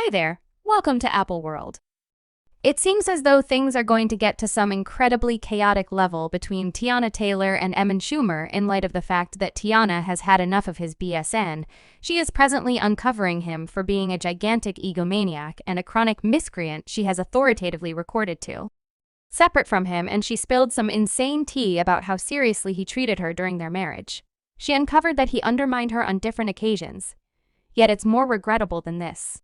Hi there, welcome to Apple World. It seems as though things are going to get to some incredibly chaotic level between Teyana Taylor and Iman Schumer in light of the fact that Teyana has had enough of his BSN. She is presently uncovering him for being a gigantic egomaniac and a chronic miscreant she has authoritatively recorded to. Separate from him, and she spilled some insane tea about how seriously he treated her during their marriage. She uncovered that he undermined her on different occasions. Yet it's more regrettable than this.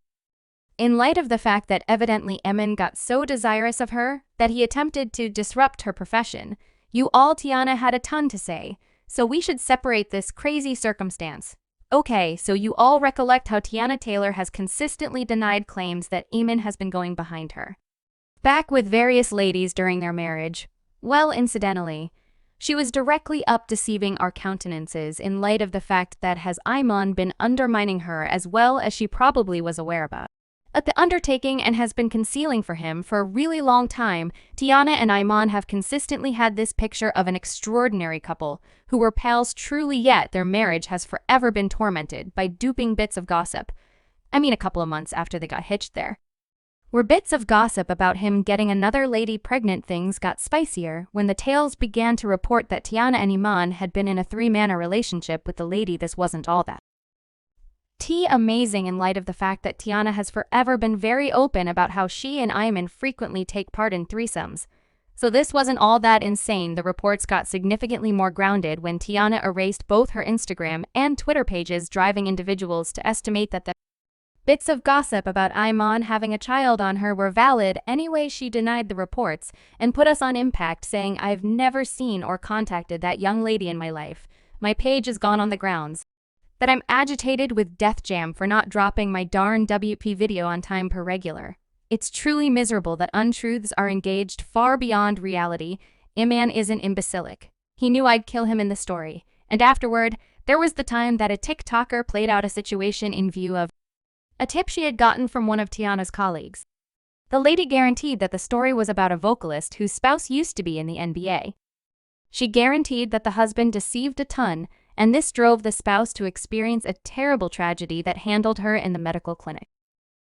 In light of the fact that evidently Iman got so desirous of her that he attempted to disrupt her profession, Teyana had a ton to say, so we should separate this crazy circumstance. Okay, so you all recollect how Teyana Taylor has consistently denied claims that Iman has been going behind her back with various ladies during their marriage. Well, incidentally, she was directly up deceiving our countenances in light of the fact that has Iman been undermining her as well as she probably was aware about at the undertaking and has been concealing for him for a really long time. Teyana and Iman have consistently had this picture of an extraordinary couple who were pals truly, yet their marriage has forever been tormented by duping bits of gossip. A couple of months after they got hitched there, where bits of gossip about him getting another lady pregnant, things got spicier when the tales began to report that Teyana and Iman had been in a three-man relationship with the lady. This wasn't all that amazing in light of the fact that Teyana has forever been very open about how she and Iman frequently take part in threesomes. So this wasn't all that insane. The reports got significantly more grounded when Teyana erased both her Instagram and Twitter pages, driving individuals to estimate that the bits of gossip about Iman having a child on her were valid. Anyway, she denied the reports and put us on impact, saying, "I've never seen or contacted that young lady in my life. My page is gone on the grounds that I'm agitated with Death Jam for not dropping my darn WP video on time per regular. It's truly miserable that untruths are engaged far beyond reality. Iman isn't imbecilic. He knew I'd kill him in the story. And afterward, there was the time that a TikToker played out a situation in view of a tip she had gotten from one of Teyana's colleagues. The lady guaranteed that the story was about a vocalist whose spouse used to be in the NBA. She guaranteed that the husband deceived a ton, and this drove the spouse to experience a terrible tragedy that handled her in the medical clinic.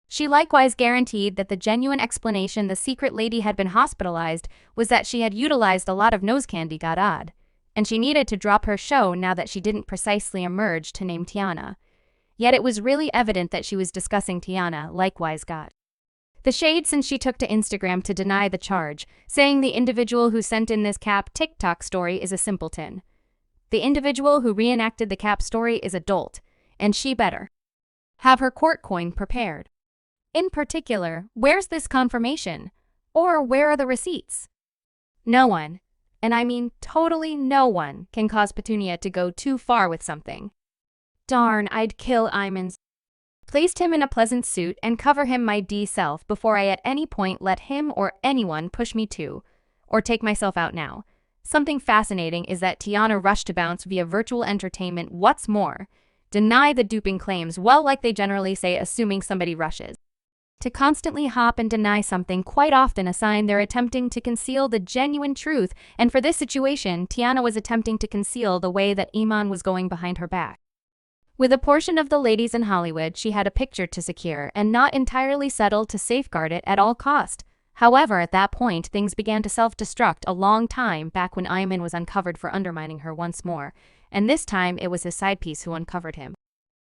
She likewise guaranteed that the genuine explanation the secret lady had been hospitalized was that she had utilized a lot of nose candy, got odd, and she needed to drop her show now that she didn't precisely emerge to name Teyana. Yet it was really evident that she was discussing Teyana, likewise got the shade since she took to Instagram to deny the charge, saying the individual who sent in this cap TikTok story is a simpleton. The individual who reenacted the cap story is a dolt, and she better have her court coin prepared. In particular, where's this confirmation? Or where are the receipts? No one, and I mean totally no one, can cause Petunia to go too far with something. Darn, I'd kill Iman's. Placed him in a pleasant suit and cover him my D-self before I at any point let him or anyone push me to, or take myself out now. Something fascinating is that Teyana rushed to bounce via virtual entertainment. What's more, deny the duping claims, well, like they generally say, assuming somebody rushes to constantly hop and deny something, quite often a sign they're attempting to conceal the genuine truth, and for this situation, Teyana was attempting to conceal the way that Iman was going behind her back. With a portion of the ladies in Hollywood, she had a picture to secure and not entirely settled to safeguard it at all cost. However, at that point, things began to self-destruct a long time back when Iman was uncovered for undermining her once more, and this time it was his side piece who uncovered him.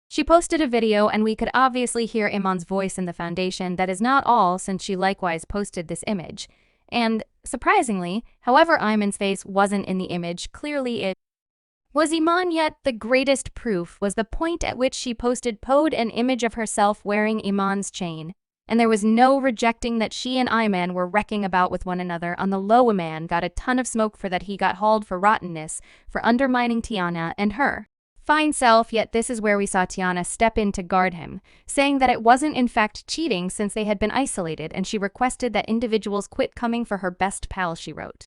She posted a video, and we could obviously hear Iman's voice in the foundation. That is not all, since she likewise posted this image. And, surprisingly, however Iman's face wasn't in the image, clearly it was Iman. Yet the greatest proof was the point at which she posted an image of herself wearing Iman's chain. And there was no rejecting that she and Iman were wrecking about with one another on the low. Iman got a ton of smoke for that. He got hauled for rottenness, for undermining Teyana and her fine self, yet this is where we saw Teyana step in to guard him, saying that it wasn't in fact cheating since they had been isolated, and she requested that individuals quit coming for her best pal, she wrote.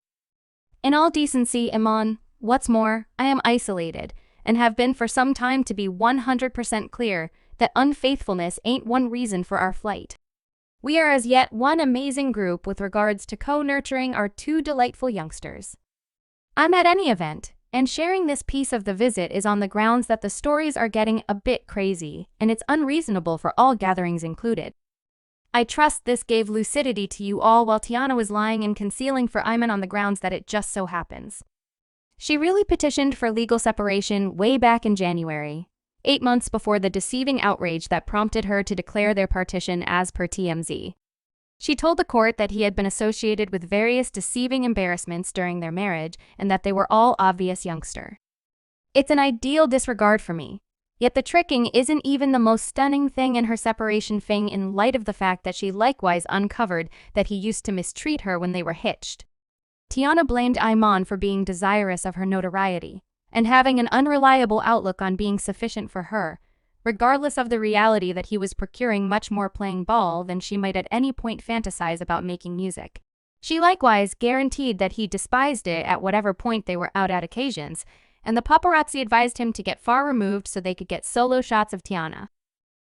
In all decency, Iman, what's more, I am isolated, and have been for some time, to be 100% clear that unfaithfulness ain't one reason for our flight. We are as yet one amazing group with regards to co-nurturing our two delightful youngsters. I'm at any event, and sharing this piece of the visit is on the grounds that the stories are getting a bit crazy, and it's unreasonable for all gatherings included. I trust this gave lucidity to you all while Teyana was lying and concealing for Iman on the grounds that it just so happens. She really petitioned for legal separation way back in January, 8 months before the deceiving outrage that prompted her to declare their partition as per TMZ. She told the court that he had been associated with various deceiving embarrassments during their marriage and that they were all obvious youngster. It's an ideal disregard for me. Yet the tricking isn't even the most stunning thing in her separation thing in light of the fact that she likewise uncovered that he used to mistreat her when they were hitched. Teyana blamed Iman for being desirous of her notoriety and having an unreliable outlook on being sufficient for her, regardless of the reality that he was procuring much more playing ball than she might at any point fantasize about making music. She likewise guaranteed that he despised it at whatever point they were out at occasions, and the paparazzi advised him to get far removed so they could get solo shots of Teyana.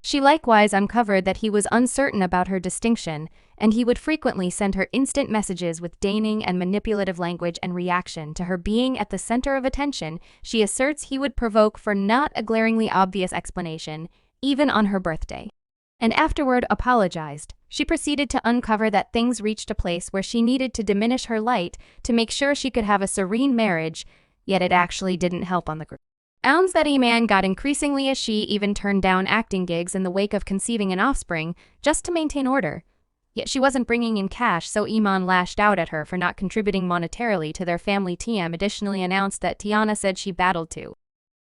She likewise uncovered that he was uncertain about her distinction, and he would frequently send her instant messages with deigning and manipulative language and reaction to her being at the center of attention she asserts he would provoke for not a glaringly obvious explanation, even on her birthday. And afterward apologized. She proceeded to uncover that things reached a place where she needed to diminish her light to make sure she could have a serene marriage, yet it actually didn't help on the group. Ounds that Iman got increasingly as she even turned down acting gigs in the wake of conceiving an offspring just to maintain order. Yet she wasn't bringing in cash, so Iman lashed out at her for not contributing monetarily to their family. TM additionally announced that Teyana said she battled to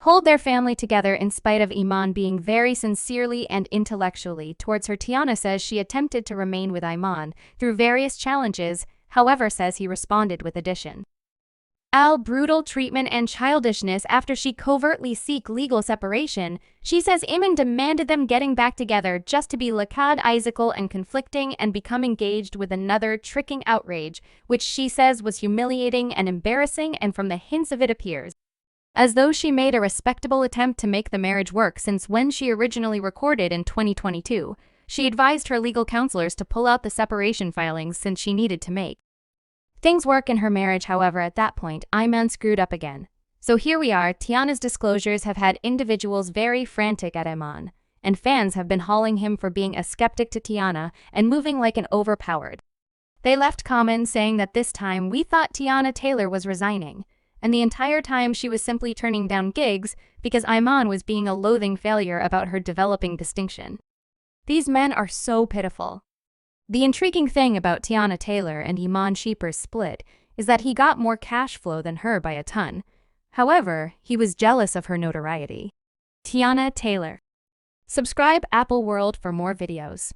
hold their family together in spite of Iman being very sincerely and intellectually towards her. Teyana says she attempted to remain with Iman through various challenges, however says he responded with addition. Brutal treatment and childishness after she covertly seek legal separation. She says Iman demanded them getting back together just to be lackadaisical and conflicting and become engaged with another tricking outrage, which she says was humiliating and embarrassing, and from the hints of it appears as though she made a respectable attempt to make the marriage work, since when she originally recorded in 2022, she advised her legal counselors to pull out the separation filings since she needed to make things work in her marriage. However, at that point, Iman screwed up again. So here we are. Teyana's disclosures have had individuals very frantic at Iman, and fans have been hauling him for being a skeptic to Teyana and moving like an overpowered. They left comments saying that this time we thought Teyana Taylor was resigning, and the entire time she was simply turning down gigs because Iman was being a loathing failure about her developing distinction. These men are so pitiful. The intriguing thing about Teyana Taylor and Iman Shumpert's split is that he got more cash flow than her by a ton. However, he was jealous of her notoriety. Teyana Taylor. Subscribe Apple World for more videos.